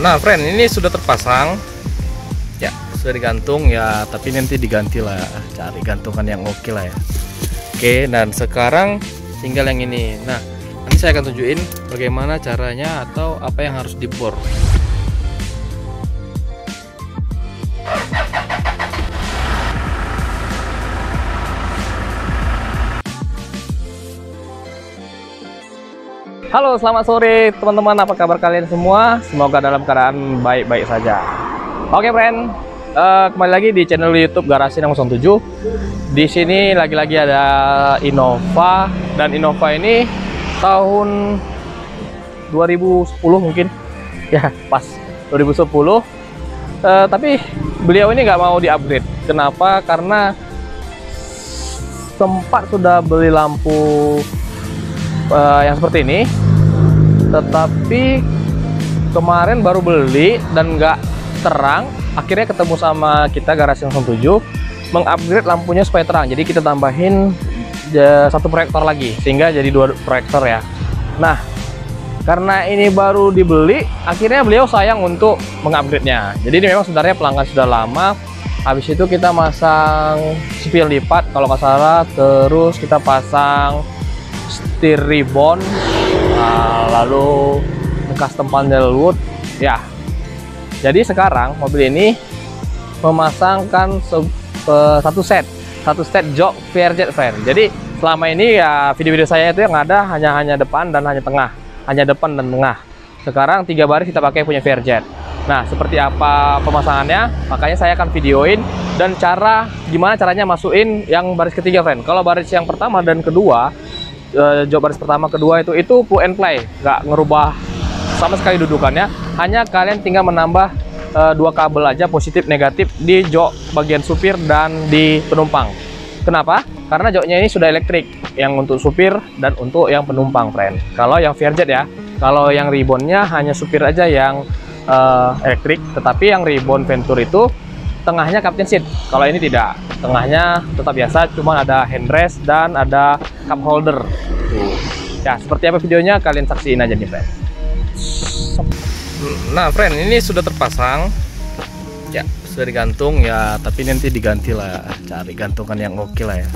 Nah friend, ini sudah terpasang ya, sudah digantung ya, tapi nanti diganti lah, cari gantungan yang oke lah ya. Oke, dan sekarang tinggal yang ini. Nah, nanti saya akan tunjukin bagaimana caranya atau apa yang harus dibor. Halo, selamat sore teman-teman, apa kabar kalian semua? Semoga dalam keadaan baik-baik saja. Oke friend, kembali lagi di channel YouTube Garasi 07. Di sini lagi-lagi ada Innova, dan Innova ini tahun 2010 mungkin ya, pas 2010. Tapi beliau ini nggak mau di-upgrade. Kenapa? Karena sempat sudah beli lampu yang seperti ini, tetapi kemarin baru beli dan nggak terang. Akhirnya ketemu sama kita Garasi 07 mengupgrade lampunya supaya terang. Jadi kita tambahin satu proyektor lagi sehingga jadi 2 proyektor ya. Nah, karena ini baru dibeli, akhirnya beliau sayang untuk mengupgrade-nya. Jadi ini memang sebenarnya pelanggan sudah lama. Habis itu kita masang spion lipat kalau nggak salah, terus kita pasang setir ribbon, lalu custom panel wood ya. Jadi sekarang mobil ini memasangkan satu set jok VRZ friend. Jadi selama ini ya video-video saya itu yang ada hanya depan dan depan dan tengah. Sekarang 3 baris kita pakai punya VRZ. Nah, seperti apa pemasangannya, makanya saya akan videoin dan gimana caranya masukin yang baris ketiga friend. Kalau baris yang pertama dan kedua, jok baris pertama kedua itu plug and play, nggak ngerubah sama sekali dudukannya. Hanya kalian tinggal menambah 2 kabel aja, positif negatif, di jok bagian supir dan di penumpang. Kenapa? Karena joknya ini sudah elektrik, yang untuk supir dan untuk yang penumpang friend. Kalau yang VRZ ya, kalau yang ribbonnya hanya supir aja yang elektrik, tetapi yang ribbon Venture itu tengahnya captain seat. Kalau ini tidak, tengahnya tetap biasa, cuma ada handrest dan ada cup holder. Ya, seperti apa videonya kalian saksiin aja nih friend. Nah friend, ini sudah terpasang ya, sudah digantung ya, tapi nanti diganti lah, cari gantungan yang oke lah ya.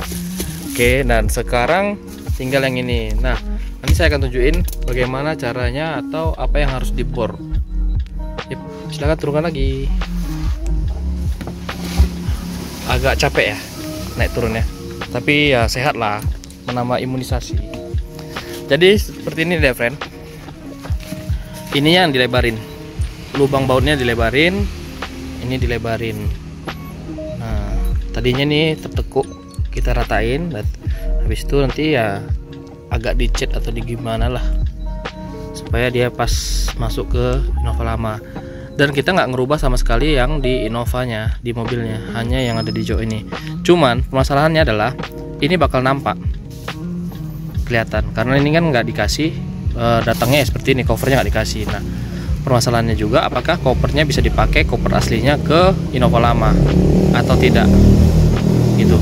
Oke, dan sekarang tinggal yang ini. Nah, nanti saya akan tunjukin bagaimana caranya atau apa yang harus dibor. Yep, silakan turunkan lagi. Agak capek ya naik turunnya, tapi ya sehat lah, menambah imunisasi. Jadi seperti ini deh friend, ini yang dilebarin, lubang bautnya dilebarin, ini dilebarin. Nah, tadinya nih tertekuk, kita ratain, dan habis itu nanti ya agak dicet atau digimana lah supaya dia pas masuk ke Innova lama. Dan kita nggak ngerubah sama sekali yang di Innovanya, di mobilnya, hanya yang ada di jok ini. Cuman permasalahannya adalah ini bakal nampak kelihatan karena ini kan nggak dikasih datangnya seperti ini, covernya nggak dikasih. Nah, permasalahannya juga apakah covernya bisa dipakai cover aslinya ke Innova lama atau tidak gitu,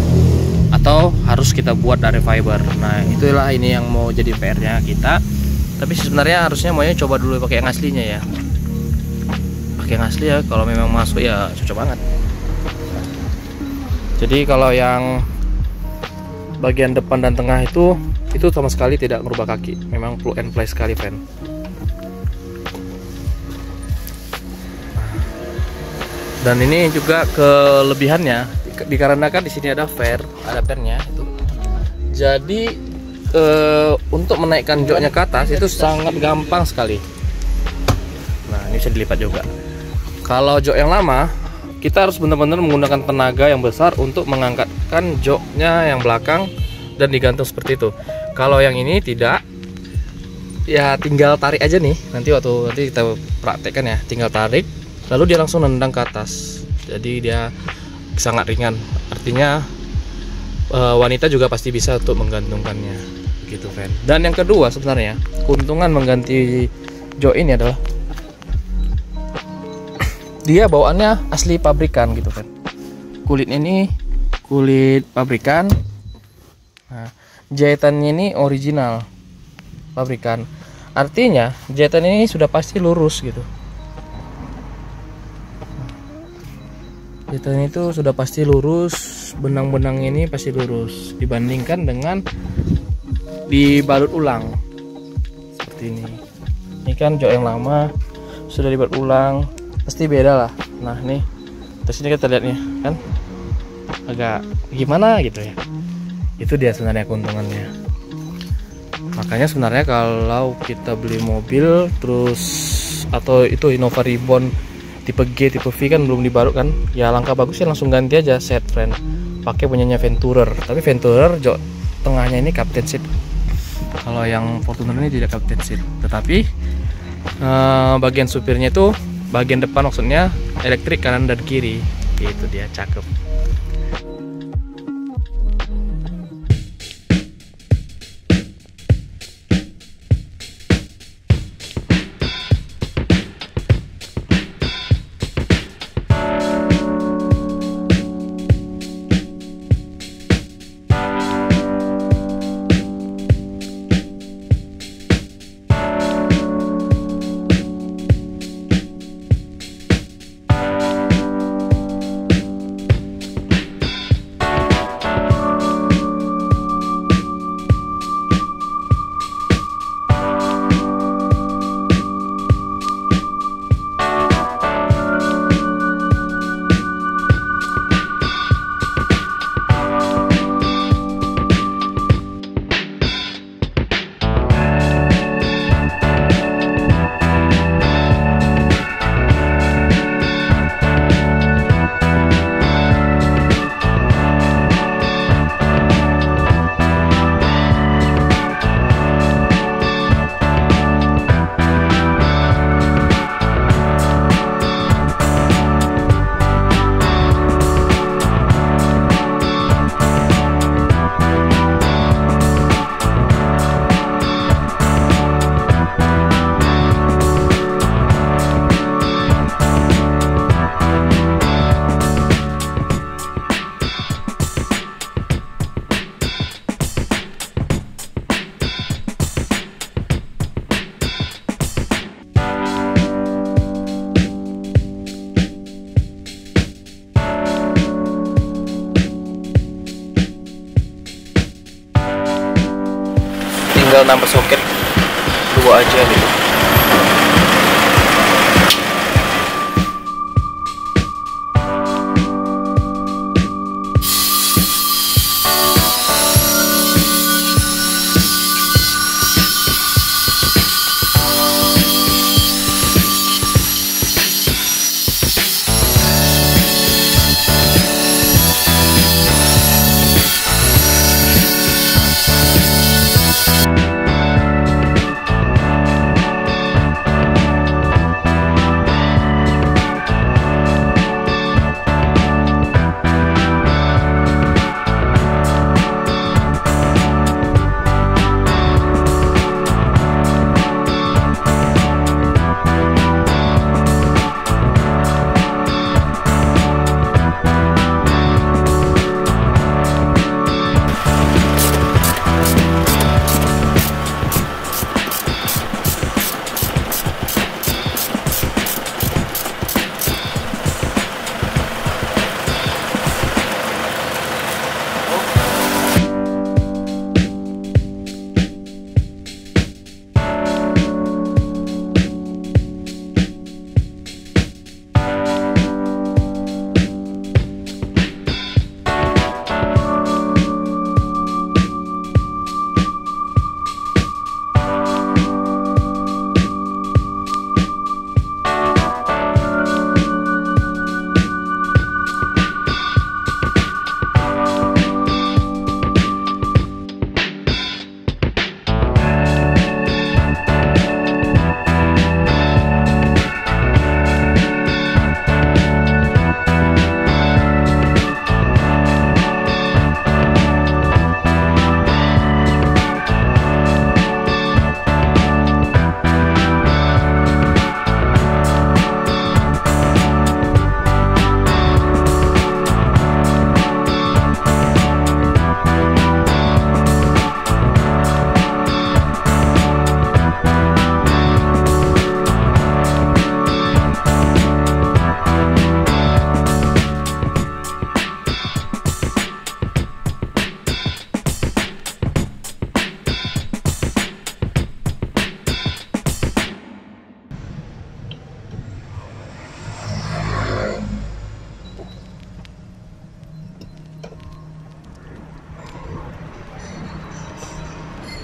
atau harus kita buat dari fiber. Nah, itulah ini yang mau jadi PR-nya kita. Tapi sebenarnya harusnya maunya coba dulu pakai yang aslinya ya, yang asli ya. Kalau memang masuk ya cocok banget. Jadi kalau yang bagian depan dan tengah itu sama sekali tidak merubah kaki, memang plug and play sekali friend. Dan ini juga kelebihannya dikarenakan di sini ada fairnya itu. Jadi untuk menaikkan joknya ke atas itu sangat gampang sekali. Nah, ini bisa dilipat juga. Kalau jok yang lama, kita harus benar-benar menggunakan tenaga yang besar untuk mengangkatkan joknya yang belakang dan digantung seperti itu. Kalau yang ini tidak, ya tinggal tarik aja nih. Nanti kita praktekkan ya, tinggal tarik, lalu dia langsung nendang ke atas. Jadi dia sangat ringan. Artinya wanita juga pasti bisa untuk menggantungkannya, gitu kan. Dan yang kedua sebenarnya, keuntungan mengganti jok ini adalah dia bawaannya asli pabrikan gitu kan. Kulit ini kulit pabrikan. Nah, jahitannya ini original pabrikan. Artinya jahitan ini sudah pasti lurus gitu. Jahitan itu sudah pasti lurus, benang-benang ini pasti lurus dibandingkan dengan dibalut ulang seperti ini. Ini kan jok yang lama sudah dibalut ulang, pasti beda lah. Nah nih terus ini kita lihat nih kan agak gimana gitu ya. Itu dia sebenarnya keuntungannya. Makanya sebenarnya kalau kita beli mobil terus atau itu Innova Reborn tipe G, tipe V kan belum dibalut kan, ya langkah bagusnya langsung ganti aja set friend, pakai punyanya Venturer. Tapi Venturer jok tengahnya ini captain seat, kalau yang Fortuner ini tidak captain seat, tetapi bagian supirnya itu bagian depan maksudnya elektrik kanan dan kiri. Itu dia, cakep. Tinggal nambah soket 2 aja nih.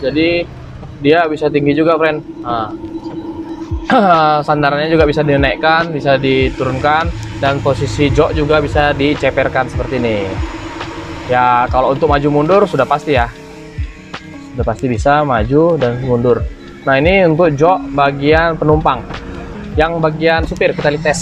jadi dia bisa tinggi juga, friend. Nah, sandarannya juga bisa dinaikkan, bisa diturunkan, dan posisi jok juga bisa diceperkan seperti ini. Ya, kalau untuk maju mundur sudah pasti ya, sudah pasti bisa maju dan mundur. Nah, ini untuk jok bagian penumpang. Yang bagian supir kita lihat tes.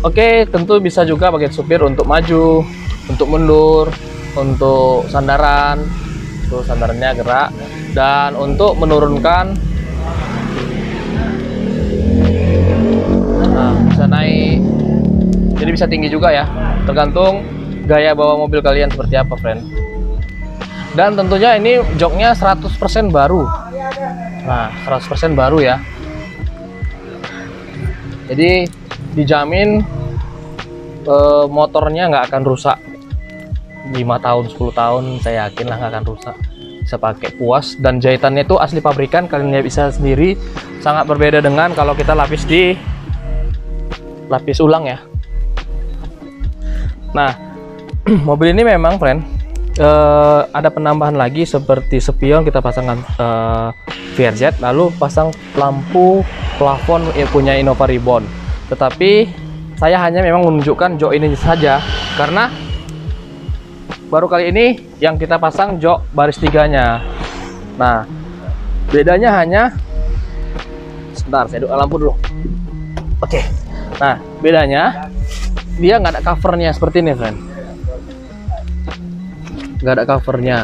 Oke, tentu bisa juga bagian supir untuk maju, untuk mundur, untuk sandaran, tuh sandarannya gerak, dan untuk menurunkan, nah bisa naik, jadi bisa tinggi juga ya, tergantung gaya bawa mobil kalian seperti apa, friend. Dan tentunya ini joknya 100% baru, nah 100% baru ya, jadi dijamin motornya nggak akan rusak 5 tahun 10 tahun, saya yakin lah nggak akan rusak, bisa pakai puas. Dan jahitannya itu asli pabrikan, kalian lihat bisa sendiri, sangat berbeda dengan kalau kita lapis ulang ya. Nah, mobil ini memang, friend, ada penambahan lagi seperti spion, kita pasangkan VRZ, lalu pasang lampu plafon punya Innova Reborn. Tetapi saya hanya memang menunjukkan jok ini saja, karena baru kali ini yang kita pasang jok baris 3-nya. Nah, bedanya hanya, sebentar saya buka lampu dulu. Oke. Nah, bedanya dia nggak ada covernya seperti ini, friend. Nggak ada covernya.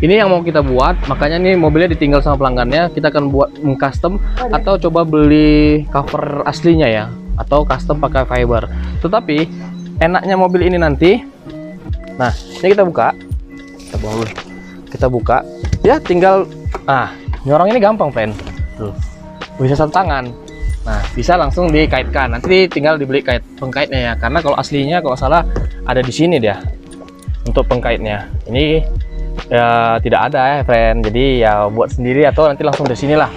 Ini yang mau kita buat, makanya nih mobilnya ditinggal sama pelanggannya. Kita akan buat custom atau coba beli cover aslinya ya, atau custom pakai fiber. Tetapi enaknya mobil ini nanti, nah ini kita buka, kita buka, ya tinggal, nyorong ini gampang, friend. Tuh, bisa satu tangan. Nah, bisa langsung dikaitkan. Nanti tinggal dibeli pengkaitnya ya, karena kalau aslinya kalau salah ada di sini dia untuk pengkaitnya. Ini ya tidak ada ya, friend. Jadi ya buat sendiri atau nanti langsung dari sinilah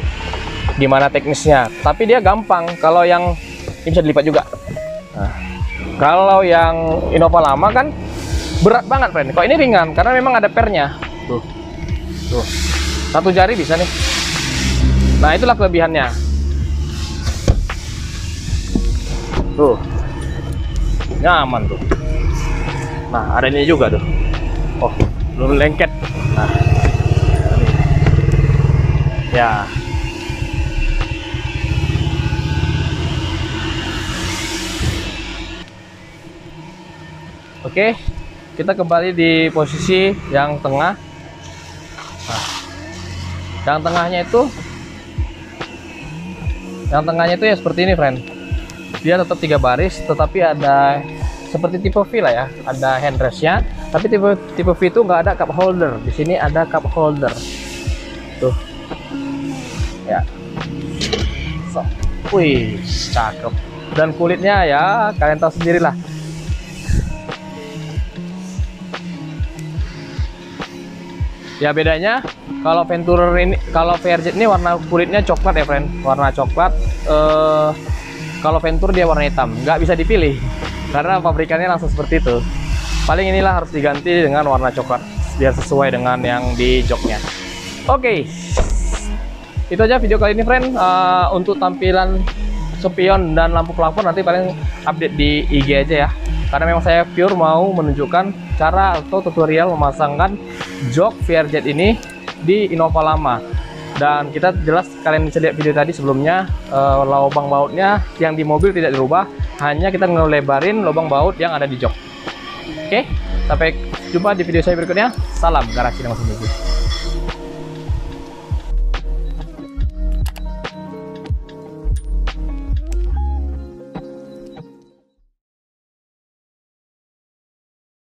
gimana teknisnya. Tapi dia gampang. Kalau yang ini bisa dilipat juga. Nah, kalau yang Innova lama kan berat banget, friend. Kalau ini ringan karena memang ada pernya. Tuh, tuh, satu jari bisa nih. Nah, itulah kelebihannya. Tuh, nyaman tuh. Nah, ada ini juga tuh. Oh, belum lengket. Nah, ya. Oke, kita kembali di posisi yang tengah. Nah, yang tengahnya itu ya seperti ini, friend. Dia tetap 3 baris, tetapi ada seperti tipe V lah ya, ada handrestnya. Tapi tipe V itu nggak ada cup holder. Di sini ada cup holder. Tuh, ya. So, wih, cakep. Dan kulitnya ya kalian tahu sendirilah. Ya bedanya kalau Venturer ini, kalau VRZ ini warna kulitnya coklat ya, friend, warna coklat. Kalau Venture dia warna hitam, nggak bisa dipilih karena pabrikannya langsung seperti itu. Paling inilah harus diganti dengan warna coklat biar sesuai dengan yang di joknya. Oke, itu aja video kali ini, friend. Untuk tampilan spion dan lampu plafon nanti paling update di IG aja ya, karena memang saya pure mau menunjukkan cara atau tutorial memasangkan jok VRZ ini di Innova lama. Dan kita jelas, kalian bisa lihat video tadi sebelumnya, lubang bautnya yang di mobil tidak dirubah, hanya kita ngelebarin lubang baut yang ada di jok. Oke, sampai jumpa di video saya berikutnya. Salam garasi dengan Mas Mugi.